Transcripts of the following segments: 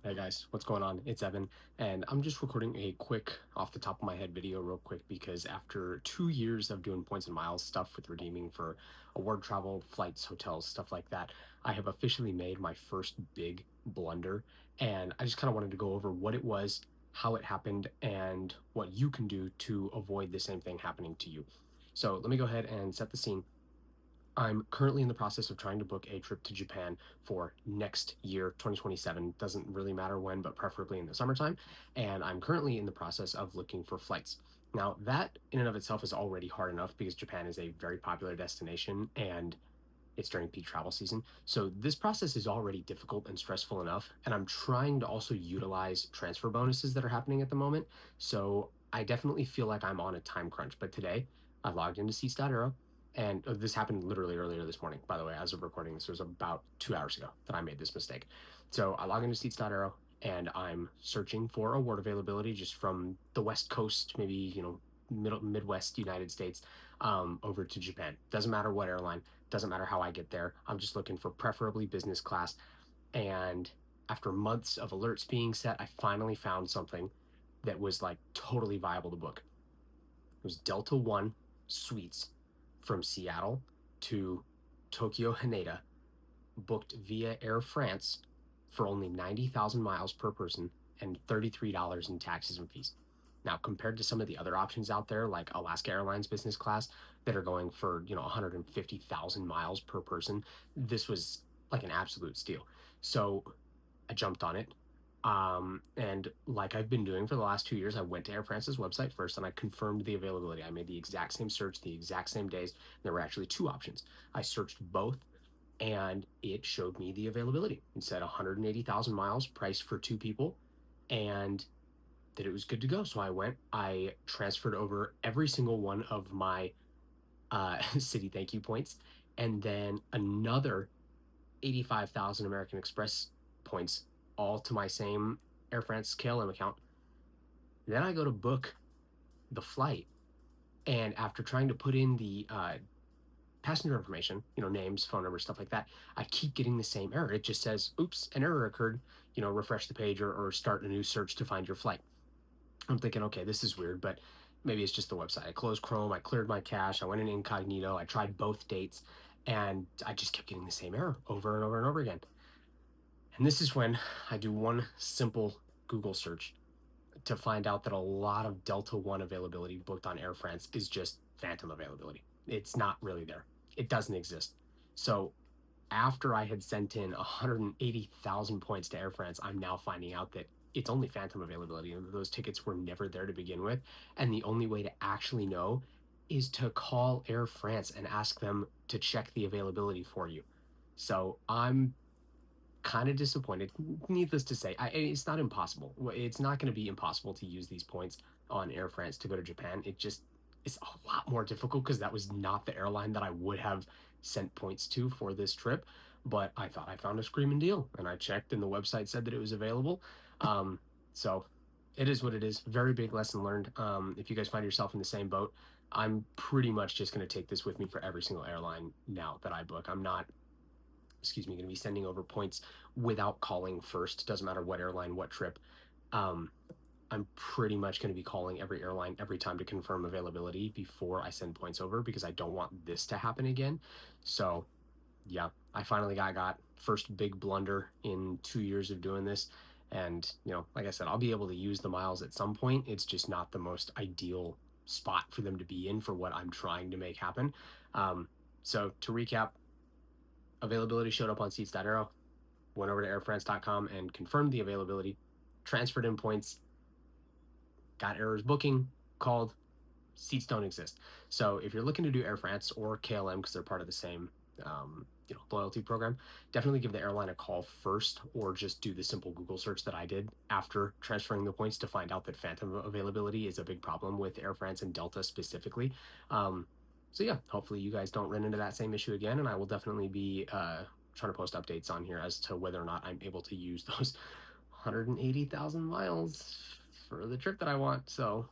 Hey guys, what's going on? It's Evan, and I'm just recording a quick off the top of my head video real quick because after 2 years of doing points and miles stuff with redeeming for award travel, flights, hotels, stuff like that, I have officially made my first big blunder. And I just kind of wanted to go over what it was, how it happened, and what you can do to avoid the same thing happening to you. So let me go ahead and set the scene. I'm currently in the process of trying to book a trip to Japan for next year, 2027. Doesn't really matter when, but preferably in the summertime. And I'm currently in the process of looking for flights. Now, that in and of itself is already hard enough because Japan is a very popular destination and it's during peak travel season. So this process is already difficult and stressful enough. And I'm trying to also utilize transfer bonuses that are happening at the moment. So I definitely feel like I'm on a time crunch. But today I logged into Seats.arrow, and this happened literally earlier this morning, by the way, as of recording. This was about 2 hours ago that I made this mistake. So I log into Seats.arrow and I'm searching for award availability just from the West Coast, maybe, Midwest United States, over to Japan. Doesn't matter what airline, doesn't matter how I get there. I'm just looking for preferably business class. And after months of alerts being set, I finally found something that was like totally viable to book. It was Delta One suites from Seattle to Tokyo Haneda, booked via Air France for only 90,000 miles per person and $33 in taxes and fees. Now, compared to some of the other options out there, like Alaska Airlines business class, that are going for 150,000 miles per person, this was like an absolute steal. So I jumped on it. And like I've been doing for the last 2 years, I went to Air France's website first and I confirmed the availability. I made the exact same search, the exact same days. There were actually two options. I searched both and it showed me the availability. It said 180,000 miles, price for two people, and that it was good to go. So I transferred over every single one of my city thank you points, and then another 85,000 American Express points, all to my same Air France KLM account. Then I go to book the flight. And after trying to put in the passenger information, names, phone numbers, stuff like that, I keep getting the same error. It just says, oops, an error occurred, refresh the page or start a new search to find your flight. I'm thinking, okay, this is weird, but maybe it's just the website. I closed Chrome, I cleared my cache, I went in incognito, I tried both dates, and I just kept getting the same error over and over and over again. And this is when I do one simple Google search to find out that a lot of Delta One availability booked on Air France is just phantom availability. It's not really there. It doesn't exist. So after I had sent in 180,000 points to Air France, I'm now finding out that it's only phantom availability and those tickets were never there to begin with. And the only way to actually know is to call Air France and ask them to check the availability for you. So I'm kind of disappointed. Needless to say, it's not impossible. It's not going to be impossible to use these points on Air France to go to Japan. It's a lot more difficult because that was not the airline that I would have sent points to for this trip. But I thought I found a screaming deal, and I checked, and the website said that it was available. So it is what it is. Very big lesson learned. If you guys find yourself in the same boat, I'm pretty much just going to take this with me for every single airline now that I book. I'm not going to be sending over points without calling first. Doesn't matter what airline, what trip. Um, I'm pretty much going to be calling every airline every time to confirm availability before I send points over because I don't want this to happen again. So, yeah, I finally got first big blunder in 2 years of doing this. And, like I said, I'll be able to use the miles at some point. It's just not the most ideal spot for them to be in for what I'm trying to make happen. So to recap, availability showed up on Seats.arrow, went over to airfrance.com and confirmed the availability, transferred in points, got errors booking, called, seats don't exist. So if you're looking to do Air France or KLM because they're part of the same loyalty program, definitely give the airline a call first or just do the simple Google search that I did after transferring the points to find out that phantom availability is a big problem with Air France and Delta specifically. So yeah, hopefully you guys don't run into that same issue again, and I will definitely be trying to post updates on here as to whether or not I'm able to use those 180,000 miles for the trip that I want. So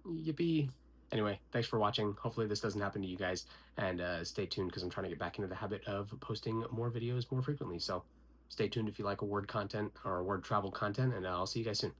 yippee. Anyway, thanks for watching. Hopefully this doesn't happen to you guys, and stay tuned because I'm trying to get back into the habit of posting more videos more frequently. So Stay tuned if you like award content or award travel content, and I'll see you guys soon.